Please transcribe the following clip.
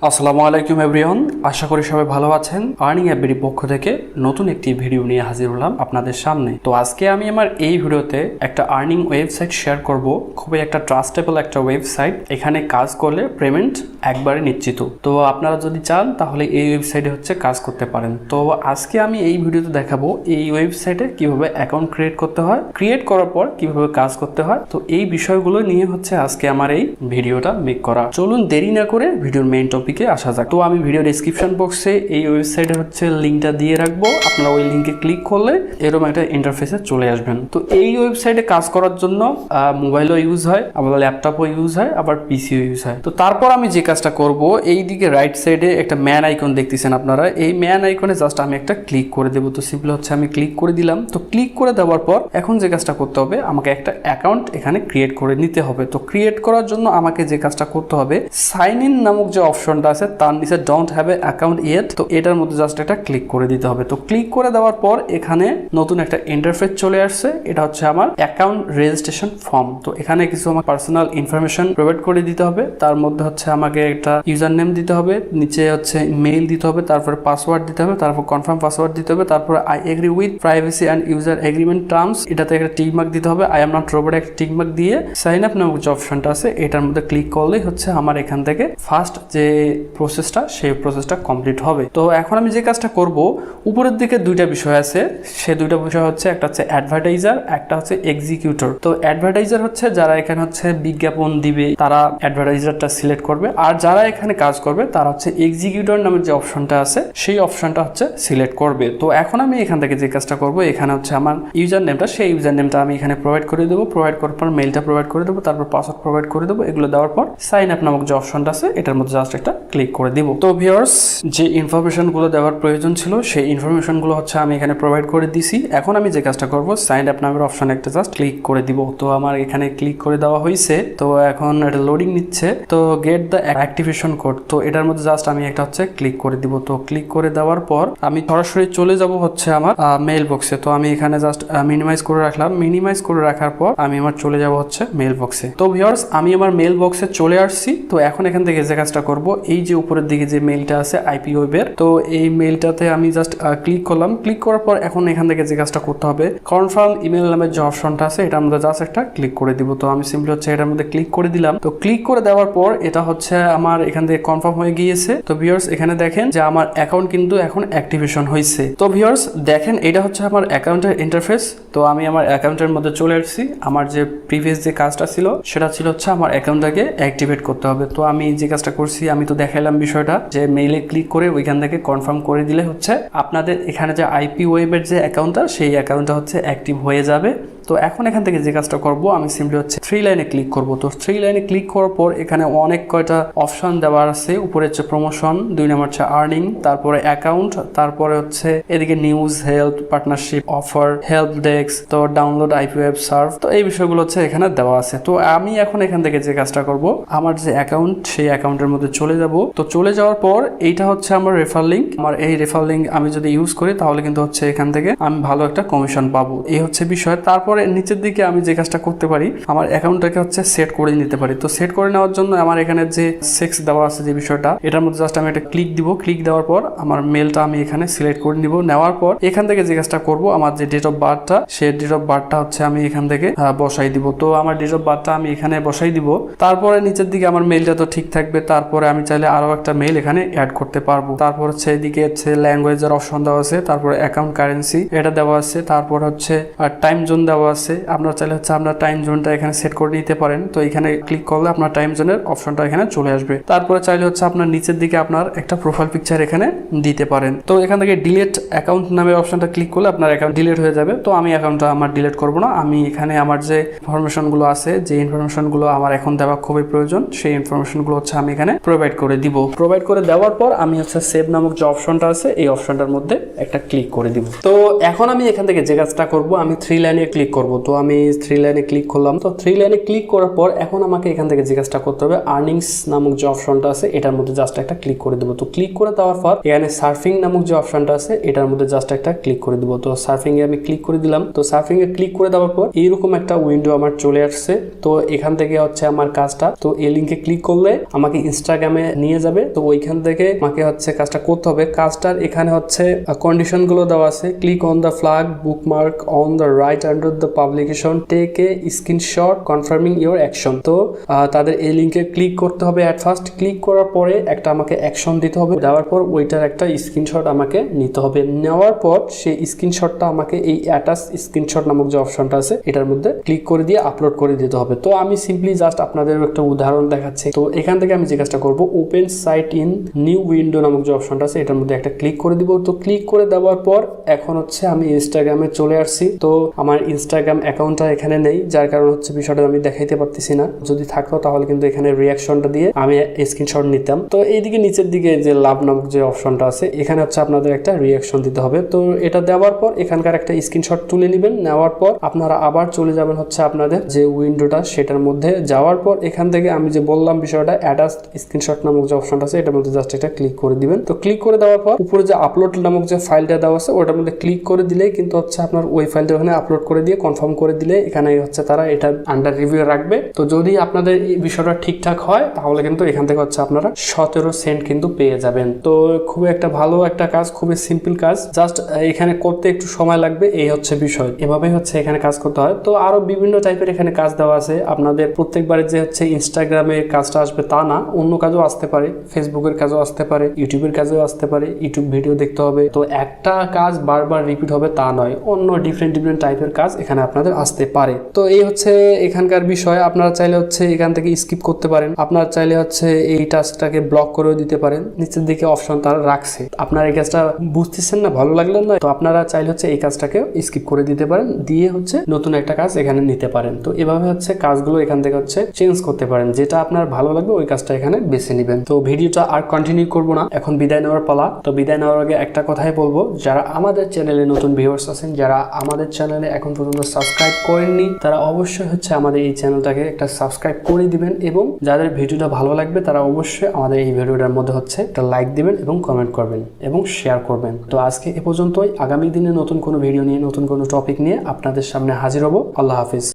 আসসালামু আলাইকুম এভরিওয়ান, আশা করি সবাই ভালো আছেন। আর্নিং অ্যাপের পক্ষ থেকে নতুন একটি ভিডিও নিয়ে হাজির হলাম আপনাদের সামনে। তো আজকে আমি আমার এই ভিডিওতে একটা আর্নিং ওয়েবসাইট শেয়ার করব, খুবই একটা ট্রাস্টেবল একটা ওয়েবসাইট। এখানে কাজ করলে পেমেন্ট একবারে নিশ্চিত। তো আপনারা যদি চান তাহলে এই ওয়েবসাইটে কাজ করতে পারেন। তো আজকে আমি এই ভিডিওতে দেখাবো এই ওয়েবসাইটে কিভাবে অ্যাকাউন্ট ক্রিয়েট করতে হয়, ক্রিয়েট করার পর কিভাবে কাজ করতে হয়। তো এই বিষয়গুলো নিয়ে আজকে আমার এই ভিডিওটা মেক করা। চলুন দেরি না করে ভিডিওর মেইন টপিকে আসা যাক। তো আমি ভিডিও ডেসক্রিপশন বক্সে এই ওয়েবসাইটের লিঙ্কটা দিয়ে রাখবো। আপনারা ওই লিঙ্কে ক্লিক করলে এরকম একটা ইন্টারফেসে চলে আসবেন। তো এই ওয়েবসাইটে কাজ করার জন্য মোবাইলও ইউজ হয়, আবার ল্যাপটপও ইউজ হয়, আবার পিসিও ইউজ হয়। তো তারপর আমি যে কাজটা করব, এই দিকে রাইট সাইডে একটা ম্যান আইকন দেখতেছেন আপনারা, এই ম্যান আইকনে জাস্ট আমি একটা ক্লিক করে দেবো। তো সিম্পল আমি ক্লিক করে দিলাম। তো ক্লিক করে দেওয়ার পর এখন যে কাজটা করতে হবে, আমাকে একটা অ্যাকাউন্ট এখানে ক্রিয়েট করে নিতে হবে। তো ক্রিয়েট করার জন্য আমাকে যে কাজটা করতে হবে, সাইন ইন নামক যে অপশনটা আছে তার নিচে don't have a account yet, তো এটার মধ্যে জাস্ট একটা ক্লিক করে দিতে হবে। তো ক্লিক করে দেওয়ার পর এখানে নতুন একটা ইন্টারফেস চলে আসছে। এটা আমার অ্যাকাউন্ট রেজিস্ট্রেশন ফর্ম। তো এখানে কিছু আমার পার্সোনাল ইনফরমেশন প্রোভাইড করে দিতে হবে। তার মধ্যে আমাকে একটা ইউজার নেম দিতে হবে, নিচে মেইল দিতে হবে, তারপরে পাসওয়ার্ড দিতে হবে, তারপর কনফার্ম পাসওয়ার্ড দিতে হবে, তারপরে I agree with privacy and user agreement terms, এটাতে একটা টিক মার্ক দিতে হবে। আই এম নট রোবট একটা টিক মার্ক দিয়ে সাইন আপ নামক যে অপশনটা আছে এটার মধ্যে ক্লিক করলেই আমার এখান থেকে ফার্স্ট যে প্রসেসটা, সেই প্রসেসটা কমপ্লিট হবে। তো এখন আমি যে কাজটা করব, উপরের দিকে দুইটা বিষয় আছে। সে দুইটা বিষয় একটা অ্যাডভার্টাইজার, একটা এক্সিকিউটর। তো অ্যাডভার্টাইজার যারা এখানে বিজ্ঞাপন দিবে, তারা অ্যাডভার্টাইজারটা সিলেক্ট করবে। আর যারা এখানে কাজ করবে তারা এক্সিকিউটর নামের যে অপশনটা আছে সেই অপশনটা সিলেক্ট করবে। তো এখন আমি এখান থেকে যে কাজটা করব, এখানে আমার ইউজার নেমটা, সেই ইউজার নেমটা আমি এখানে প্রোভাইড করে দেবো। প্রোভাইড করার পর মেইলটা প্রোভাইড করে দেবো, তারপর পাসওয়ার্ড প্রোভাইড করে দেবো। এগুলো দেওয়ার পর সাইন আপ নামক যে অপশনটা আছে এটার মধ্যে জাস্ট একটা ক্লিক করে দিব। তো ভিউয়ার্স, যে ইনফরমেশনগুলো দেওয়ার প্রয়োজন ছিল সেই ইনফরমেশনগুলো আমি এখানে প্রোভাইড করে দিছি। এখন আমি যে কাজটা করব, সাইন আপ নামের অপশন একটা জাস্ট ক্লিক করে দিব। তো আমার এখানে ক্লিক করে দেওয়া হয়েছে। তো এখন এটা লোডিং নিচ্ছে। তো গেট দ্য অ্যাক্টিভেশন কোড, তো এটার মধ্যে জাস্ট আমি একটা ক্লিক করে দিব। তো ক্লিক করে দেওয়ার পর আমি সরাসরি চলে যাব আমার মেইল বক্সে। তো আমি এখানে জাস্ট মিনিমাইজ করে রাখলাম। মিনিমাইজ করে রাখার পর আমি আমার চলে যাব মেইল বক্সে। তো ভিউয়ার্স, আমি আমার মেইল বক্সে চলে আসছি। তো এখন এখান থেকে যে কাজটা করব, এই যে উপরের দিকে যে মেইলটা আছে আইপি ওয়েবের, তো এই মেইলটাতে আমি জাস্ট ক্লিক করলাম। ক্লিক করার পর এখন এখান থেকে যে কাজটা করতে হবে, কনফার্ম ইমেল নামের যে অপশনটা আছে এটার মধ্যে জাস্ট একটা ক্লিক করে দিব। তো আমি সিম্পলি এটার মধ্যে ক্লিক করে দিলাম। তো ক্লিক করে দেওয়ার পর এটা আমার এখান থেকে কনফার্ম হয়ে গিয়েছে। তো ভিউয়ার্স, এখানে দেখেন যে আমার অ্যাকাউন্ট কিন্তু এখন অ্যাক্টিভেশন হয়েছে। তো ভিউয়ার্স দেখেন, এটা আমার অ্যাকাউন্টের ইন্টারফেস। তো আমি আমার অ্যাকাউন্টের মধ্যে চলে আসছি। আমার যে প্রিভিয়াস যে কাজটা ছিল সেটা ছিল আমার অ্যাকাউন্টটাকে অ্যাক্টিভেট করতে হবে। তো আমি যে কাজটা করছি, আমি তো দেখাইলাম বিষয়টা, যে মেইলে ক্লিক করে ওইখান থেকে কনফার্ম করে দিলে আপনাদের এখানে যে আইপি ওয়েবের যে অ্যাকাউন্টটা, সেই অ্যাকাউন্টটা অ্যাক্টিভ হয়ে যাবে। তো এখন এখান থেকে যে কাজটা করব, আমি সিম্পলি 3 লাইনে ক্লিক করব। তো 3 লাইনে ক্লিক করার পর এখানে অনেক কয়টা অপশন দেওয়া আছে। উপরে প্রমোশন, 2 নম্বর আর্নিং, তারপরে অ্যাকাউন্ট, তারপরে এদিকে news, help, partnership, offer, help desk, তো ডাউনলোড আইপি ওয়েব সার্ভ। তো এই বিষয়গুলো এখানে দেওয়া আছে। তো আমি এখন এখান থেকে যে কাজটা করব, আমার যে অ্যাকাউন্ট, সেই অ্যাকাউন্টের মধ্যে চলে যাব। তো চলে যাওয়ার পর এইটা আমার রেফার লিঙ্ক। আমার এই রেফার লিঙ্ক আমি যদি ইউজ করি তাহলে কিন্তু এখান থেকে আমি ভালো একটা কমিশন পাবো। এই বিষয়। তারপর নিচের দিকে আমি যে কাজটা করতে পারি, আমার অ্যাকাউন্টটাকে সেট করে নিতে পারি। তো সেট করে নেওয়ার জন্য আমার এখানে যে সেক্স দেওয়া আছে যে বিষয়টা, এটার মধ্যে জাস্ট আমি একটা ক্লিক দিব। ক্লিক দেওয়ার পর আমার মেলটা আমি এখানে সিলেক্ট করে নিব। নেওয়ার পর এখান থেকে যে কাজটা করব, আমার যে ডেট অফ বার্থটা, সেই ডেট অফ বার্থটা আমি এখান থেকে বসাই দিব। তো আমার ডেট অফ বার্থটা আমি এখানে বসাই দিব। তারপরে নিচের দিকে আমার মেলটা তো ঠিক থাকবে। তারপরে আমি চাইলে আরো একটা মেল এখানে অ্যাড করতে পারবো। তারপর এদিকে ল্যাঙ্গুয়েজের অপশন দেওয়া আছে, তারপরে অ্যাকাউন্ট কারেন্সি এটা দেওয়া আছে, তারপর টাইম জোন দেওয়া আছে। আপনারা চাইলে আপনার টাইম জোনটা এখানে সেট করে নিতে পারেন। তো এখানে ক্লিক করলে আপনার টাইম জোনের অপশনটা এখানে চলে আসবে। তারপরে চাইলে আপনার নিচের দিকে আপনার একটা প্রোফাইল পিকচার এখানে দিতে পারেন। তো এখান থেকে ডিলিট অ্যাকাউন্ট নামের অপশনটা ক্লিক করলে আপনার অ্যাকাউন্ট ডিলিট হয়ে যাবে। তো আমি অ্যাকাউন্টটা আমার ডিলিট করব না। আমি এখানে আমার যে ইনফরমেশনগুলো আছে, যে ইনফরমেশনগুলো আমার এখন দেওয়া খুবই প্রয়োজন, সেই ইনফরমেশনগুলো আমি এখানে প্রোভাইড করে দিব। প্রোভাইড করে দেওয়ার পর আমি সেভ নামক যে অপশনটা আছে এই অপশনটার মধ্যে একটা ক্লিক করে দিব। তো এখন আমি এখান থেকে যে কাজটা করব, আমি 3 লাইনে ক্লিক করব। তো আমি 3 লাইনে ক্লিক করলাম। তো 3 লাইনে ক্লিক করার পর এখন আমাকে এখান থেকে যে কাজটা করতে হবে, আর্নিংস নামক যে অপশনটা আছে এটার মধ্যে জাস্ট একটা ক্লিক করে দেবো। তো ক্লিক করে দেওয়ার পর এখানে সার্ফিং নামক যে অপশনটা আছে এটার মধ্যে জাস্ট একটা ক্লিক করে দেবো। তো সার্ফিং এ আমি ক্লিক করে দিলাম। তো সার্ফিং এ ক্লিক করে দেওয়ার পর এইরকম একটা উইন্ডো আমার চলে আসছে। তো এখান থেকে হচ্ছে আমার কাজটা, তো এই লিঙ্কে ক্লিক করলে আমাকে ইনস্টাগ্রামে নিয়ে যাবে। তো ওইখান থেকে আমাকে হচ্ছে কাজটা করতে হবে। কাজটার এখানে হচ্ছে কন্ডিশন গুলো দেওয়া আছে, click on the flag bookmark on the right under the publication, take a screenshot confirming your action. তো তাদের এই লিঙ্কে ক্লিক করতে হবে। অ্যাট ফার্স্ট ক্লিক করার পরে একটা আমাকে অ্যাকশন দিতে হবে, দেওয়ার পর ওইটার একটা স্ক্রিনশট আমাকে নিতে হবে। নেওয়ার পর সেই স্ক্রিনশটটা আমাকে এই অ্যাটাচ স্ক্রিনশট নামক যে অপশনটা আছে এটার মধ্যে ক্লিক করে দিয়ে আপলোড করে দিতে হবে। তো আমি সিম্পলি জাস্ট আপনাদের একটা উদাহরণ দেখাচ্ছি। তো এখান থেকে আমি যে কাজটা করবো, open site in new window নামক যে অপশনটা আছে এটার মধ্যে একটা ক্লিক করে দিব। তো ক্লিক করে দেওয়ার পর এখন হচ্ছে আমি ইনস্টাগ্রামে চলে আসছি। তো আমার ইনস্টাগ্রাম অ্যাকাউন্টটা এখানে নেই, যার কারণ হচ্ছে বিষয়টা আমি দেখাইতে পারতেছি না। যদি থাকতো তাহলে কিন্তু এখানে রিয়াকশনটা দিয়ে আমি স্ক্রিনশট নিতাম। তো এইদিকে নিচের দিকে যে লাভ নামক যে অপশনটা আছে এখানে হচ্ছে আপনাদের একটা রিয়াকশন দিতে হবে। তো এটা দেওয়ার পর এখানকার একটা স্ক্রিনশট তুলে নেবেন। নেওয়ার পর আপনারা আবার চলে যাবেন হচ্ছে আপনাদের যে উইন্ডোটা সেটার মধ্যে। যাওয়ার পর এখান থেকে আমি যে বললাম বিষয়টা, অ্যাটাচ স্ক্রিনশট নামক যে অপশনটা আছে এটার মধ্যে জাস্ট একটা ক্লিক করে দিবেন। তো ক্লিক করে দেওয়ার পর উপরে যে আপলোড নামক যে ফাইলটা দেওয়া আছে ওটার মধ্যে ক্লিক করে দিলেই কিন্তু হচ্ছে আপনার ওই ফাইলটা ওখানে আপলোড করে দিয়ে কনফার্ম করে দিলে এখানে হচ্ছে তারা এটা আন্ডার রিভিউ রাখবে। তো যদি আপনাদের এই বিষয়টা ঠিকঠাক হয় তাহলে কিন্তু এখান থেকে হচ্ছে আপনারা 17 সেন্ট কিন্তু পেয়ে যাবেন। তো খুবই একটা ভালো একটা কাজ, খুবই সিম্পল কাজ, জাস্ট এখানে করতে একটু সময় লাগবে, এই হচ্ছে বিষয়। এভাবেই হচ্ছে এখানে কাজ করতে হয়। তো আরো বিভিন্ন টাইপের এখানে কাজ দেওয়া আছে। আপনাদের প্রত্যেকবারে যে হচ্ছে ইনস্টাগ্রামে কাজটা আসবে তা না, অন্য কাজও আসতে পারে, ফেসবুকের কাজও আসতে পারে, ইউটিউবের কাজও আসতে পারে। ইউটিউব ভিডিও দেখতে হবে, তো একটা কাজ বারবার রিপিট হবে তা নয়, অন্য ডিফারেন্ট টাইপের কাজ এখানে আপনাদের আসতে পারে। তো এই হচ্ছে এখানকার বিষয়। আপনারা চাইলে হচ্ছে এখান থেকে স্কিপ করতে পারেন, আপনারা চাইলে হচ্ছে এই টাস্কটাকে ব্লক করেও দিতে পারেন। নিচের দিকে অপশন তারা রাখছে, আপনারা এই কাজটা বুঝতেছেন না, ভালো লাগলো না, তো আপনারা চাইলে হচ্ছে এই কাজটাকে স্কিপ করে দিতে পারেন, দিয়ে হচ্ছে নতুন একটা কাজ এখানে নিতে পারেন। তো এভাবে হচ্ছে কাজগুলো এখান থেকে হচ্ছে চেঞ্জ করতে পারেন, যেটা আপনার ভালো লাগবে ওই কাজটা এখানে বেছে নেবেন। তো ভিডিওটা আর কন্টিনিউ করবো না, এখন বিদায় নেওয়ার পালা। তো বিদায় নেওয়ার আগে একটা কথাই বলবো, যারা আমাদের চ্যানেলে নতুন ভিউয়ার্স আছেন, যারা আমাদের চ্যানেলে এখন পর্যন্ত সাবস্ক্রাইব করেননি, তারা অবশ্যই হচ্ছে আমাদের এই চ্যানেলটাকে একটা সাবস্ক্রাইব করে দিবেন, এবং যাদের ভিডিওটা ভালো লাগবে তারা অবশ্যই আমাদের এই ভিডিওটার মধ্যে হচ্ছে একটা লাইক দিবেন এবং কমেন্ট করবেন এবং শেয়ার করবেন। তো আজকে এ পর্যন্তই। আগামী দিনে নতুন কোনো ভিডিও নিয়ে, নতুন কোনো টপিক নিয়ে আপনাদের সামনে হাজির হব। আল্লাহ হাফিজ।